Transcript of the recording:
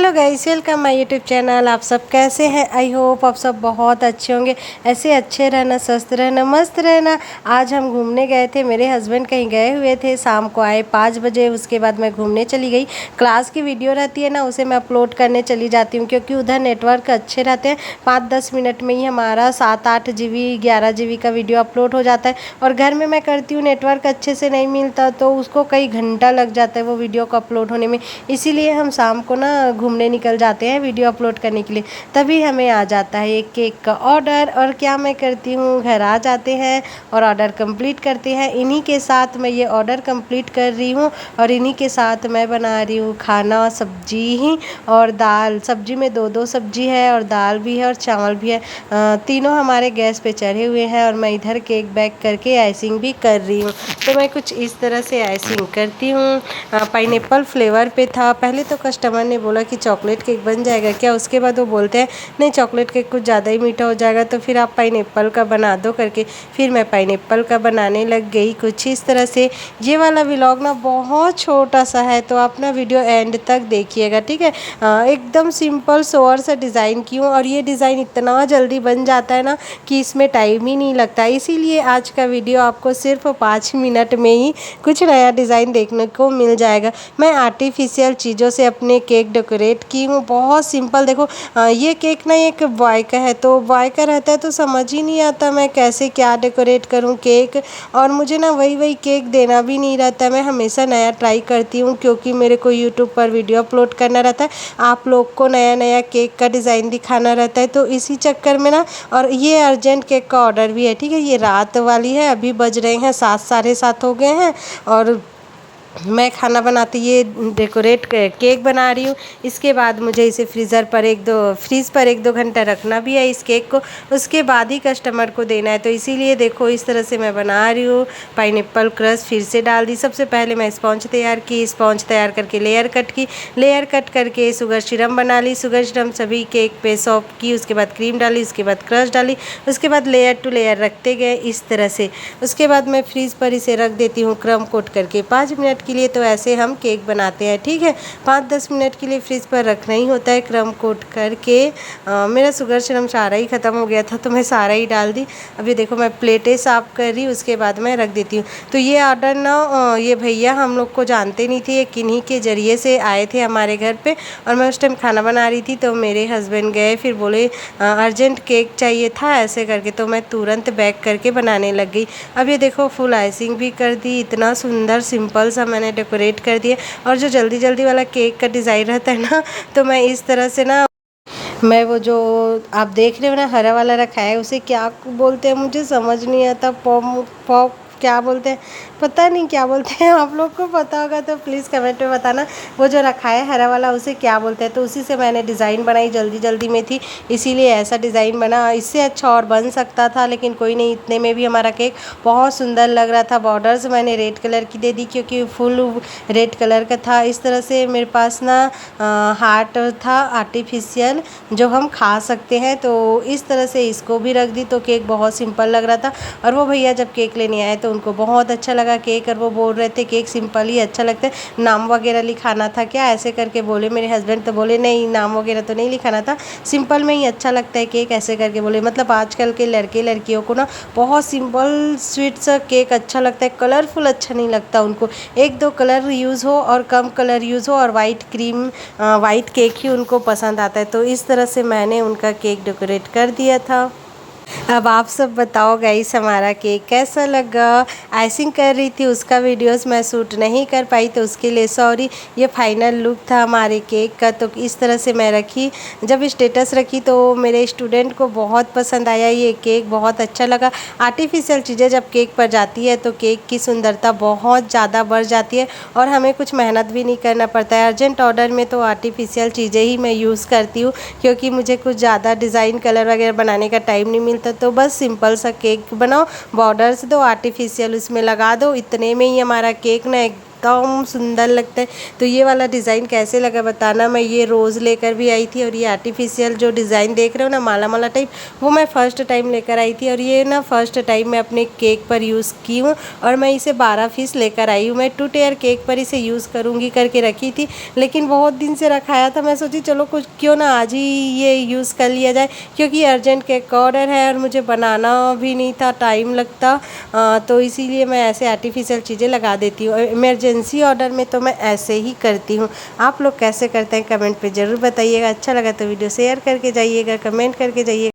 Hello guys, welcome my YouTube channel. आप सब कैसे हैं? आई होप आप सब बहुत अच्छे होंगे। ऐसे अच्छे रहना, स्वस्थ रहना, मस्त रहना। आज हम घूमने गए थे, मेरे हस्बैंड कहीं गए हुए थे, शाम को आए 5 बजे। उसके बाद मैं घूमने चली गई। क्लास की वीडियो रहती है ना, उसे मैं अपलोड करने चली जाती हूँ क्योंकि उधर नेटवर्क अच्छे रहते हैं। 5-10 मिनट में ही हमारा 7-8 GB 11 GB का वीडियो अपलोड हो जाता है। और घर में मैं करती हूँ, नेटवर्क अच्छे से नहीं मिलता तो उसको कई घंटा लग जाता है वो वीडियो को अपलोड होने में। इसीलिए हम शाम को ना घूमने निकल जाते हैं वीडियो अपलोड करने के लिए। तभी हमें आ जाता है एक केक का ऑर्डर। और क्या मैं करती हूँ, घर आ जाते हैं और ऑर्डर कंप्लीट करते हैं। इन्हीं के साथ मैं ये ऑर्डर कंप्लीट कर रही हूँ और इन्हीं के साथ मैं बना रही हूँ खाना, सब्जी ही और दाल। सब्जी में 2-2 सब्जी है और दाल भी है और चावल भी है। तीनों हमारे गैस पे चढ़े हुए हैं और मैं इधर केक बेक करके आइसिंग भी कर रही हूँ। तो मैं कुछ इस तरह से आइसिंग करती हूँ। पाइनएप्पल फ्लेवर पे था। पहले तो कस्टमर ने बोला कि चॉकलेट केक बन जाएगा क्या, उसके बाद वो बोलते हैं नहीं, चॉकलेट केक कुछ ज़्यादा ही मीठा हो जाएगा, तो फिर आप पाइनएप्पल का बना दो करके। फिर मैं पाइनएप्पल का बनाने लग गई कुछ इस तरह से। ये वाला व्लॉग ना बहुत छोटा सा है, तो आप ना वीडियो एंड तक देखिएगा, ठीक है। एकदम सिंपल सोअर सा डिज़ाइन की हूँ और ये डिज़ाइन इतना जल्दी बन जाता है ना कि इसमें टाइम ही नहीं लगता। इसीलिए आज का वीडियो आपको सिर्फ 5 मिनट में ही कुछ नया डिज़ाइन देखने को मिल जाएगा। मैं आर्टिफिशियल चीज़ों से अपने केक डेकोरेट की हूँ, बहुत सिंपल। देखो ये केक ना एक बॉय का है, तो बॉय का रहता है तो समझ ही नहीं आता मैं कैसे क्या डेकोरेट करूँ केक। और मुझे ना वही केक देना भी नहीं रहता। मैं हमेशा नया ट्राई करती हूँ क्योंकि मेरे को यूट्यूब पर वीडियो अपलोड करना रहता है, आप लोग को नया नया केक का डिज़ाइन दिखाना रहता है, तो इसी चक्कर में ना। और ये अर्जेंट केक का ऑर्डर भी है, ठीक है। ये रात वाली है, अभी बज रहे हैं 7 साढ़े 7 हो गए हैं और मैं खाना बनाते ये डेकोरेट केक बना रही हूँ। इसके बाद मुझे इसे फ्रीज़ पर 1-2 घंटा रखना भी है इस केक को। उसके बाद ही कस्टमर को देना है, तो इसीलिए देखो इस तरह से मैं बना रही हूँ। पाइनएप्पल क्रश फिर से डाल दी। सबसे पहले मैं स्पॉन्ज तैयार की, स्पॉन्ज तैयार करके लेयर कट की, लेयर कट करके शुगर सिरप बना ली। शुगर सिरप सभी केक पे सॉप की, उसके बाद क्रीम डाली, उसके बाद क्रश डाली, उसके बाद लेयर टू लेयर रखते गए इस तरह से। उसके बाद मैं फ्रीज़ पर इसे रख देती हूँ क्रम कोट करके 5 मिनट के लिए। तो ऐसे हम केक बनाते हैं, ठीक है। 5-10 मिनट के लिए फ्रिज पर रखना ही होता है क्रम कोट करके। मेरा शुगर सिरप सारा ही ख़त्म हो गया था तो मैं सारा ही डाल दी। अभी देखो मैं प्लेटें साफ़ कर रही, उसके बाद मैं रख देती हूँ। तो ये ऑर्डर ना ये भैया हम लोग को जानते नहीं थे, ये किन्हीं के ज़रिए से आए थे हमारे घर पे। और मैं उस टाइम खाना बना रही थी तो मेरे हस्बैंड गए, फिर बोले अर्जेंट केक चाहिए था ऐसे करके, तो मैं तुरंत बैक करके बनाने लग गई। अब ये देखो फुल आइसिंग भी कर दी, इतना सुंदर सिंपल सा मैंने डेकोरेट कर दिया। और जो जल्दी जल्दी वाला केक का डिज़ाइन रहता है ना, तो मैं इस तरह से ना, मैं वो जो आप देख रहे हो ना हरा वाला रखा है, उसे क्या बोलते हैं मुझे समझ नहीं आता। पॉम पॉप क्या बोलते हैं, पता नहीं क्या बोलते हैं। आप लोग को पता होगा तो प्लीज़ कमेंट में बताना। वो जो रखा है हरा वाला उसे क्या बोलते हैं। तो उसी से मैंने डिज़ाइन बनाई, जल्दी जल्दी में थी इसीलिए ऐसा डिज़ाइन बना। इससे अच्छा और बन सकता था लेकिन कोई नहीं, इतने में भी हमारा केक बहुत सुंदर लग रहा था। बॉर्डर्स मैंने रेड कलर की दे दी क्योंकि फुल रेड कलर का था। इस तरह से मेरे पास ना हार्ट था आर्टिफिशियल जो हम खा सकते हैं, तो इस तरह से इसको भी रख दी। तो केक बहुत सिंपल लग रहा था। और वो भैया जब केक लेने आए तो उनको बहुत अच्छा लगा केक, और वो बोल रहे थे केक सिंपल ही अच्छा लगता है, नाम वगैरह लिखाना था क्या, ऐसे करके बोले मेरे हस्बैंड। तो बोले नहीं, नाम वगैरह तो नहीं लिखाना था, सिंपल में ही अच्छा लगता है केक, ऐसे करके बोले। मतलब आजकल के लड़के लड़कियों को ना बहुत सिंपल स्वीट सा केक अच्छा लगता है, कलरफुल अच्छा नहीं लगता उनको। 1-2 कलर यूज़ हो और कम कलर यूज़ हो और वाइट क्रीम वाइट केक ही उनको पसंद आता है। तो इस तरह से मैंने उनका केक डेकोरेट कर दिया था। अब आप सब बताओ गाइस हमारा केक कैसा लगा। आइसिंग कर रही थी, उसका वीडियोस मैं शूट नहीं कर पाई तो उसके लिए सॉरी। ये फाइनल लुक था हमारे केक का। तो इस तरह से मैं रखी, जब स्टेटस रखी तो मेरे स्टूडेंट को बहुत पसंद आया, ये केक बहुत अच्छा लगा। आर्टिफिशियल चीज़ें जब केक पर जाती है तो केक की सुंदरता बहुत ज़्यादा बढ़ जाती है और हमें कुछ मेहनत भी नहीं करना पड़ता है। अर्जेंट ऑर्डर में तो आर्टिफिशियल चीज़ें ही मैं यूज़ करती हूँ क्योंकि मुझे कुछ ज़्यादा डिज़ाइन कलर वगैरह बनाने का टाइम नहीं मिलता। तो बस सिंपल सा केक बनाओ, बॉर्डर्स दो, आर्टिफिशियल उसमें लगा दो, इतने में ही हमारा केक ना एकदम सुंदर लगता है। तो ये वाला डिज़ाइन कैसे लगा बताना। मैं ये रोज़ लेकर भी आई थी और ये आर्टिफिशियल जो डिज़ाइन देख रहे हो ना माला माला टाइप, वो मैं फ़र्स्ट टाइम लेकर आई थी और ये ना फ़र्स्ट टाइम मैं अपने केक पर यूज़ की हूँ और मैं इसे 12 पीस लेकर आई हूँ। मैं 2 टेयर केक पर इसे यूज़ करूँगी करके रखी थी, लेकिन बहुत दिन से रखाया था। मैं सोची चलो कुछ क्यों ना आज ही ये यूज़ कर लिया जाए, क्योंकि अर्जेंट केक का ऑर्डर है और मुझे बनाना भी नहीं था, टाइम लगता। तो इसीलिए मैं ऐसे आर्टिफिशियल चीज़ें लगा देती हूँ। इमरजेंसी ऑर्डर में तो मैं ऐसे ही करती हूँ। आप लोग कैसे करते हैं कमेंट पे ज़रूर बताइएगा। अच्छा लगा तो वीडियो शेयर करके जाइएगा, कमेंट करके जाइए।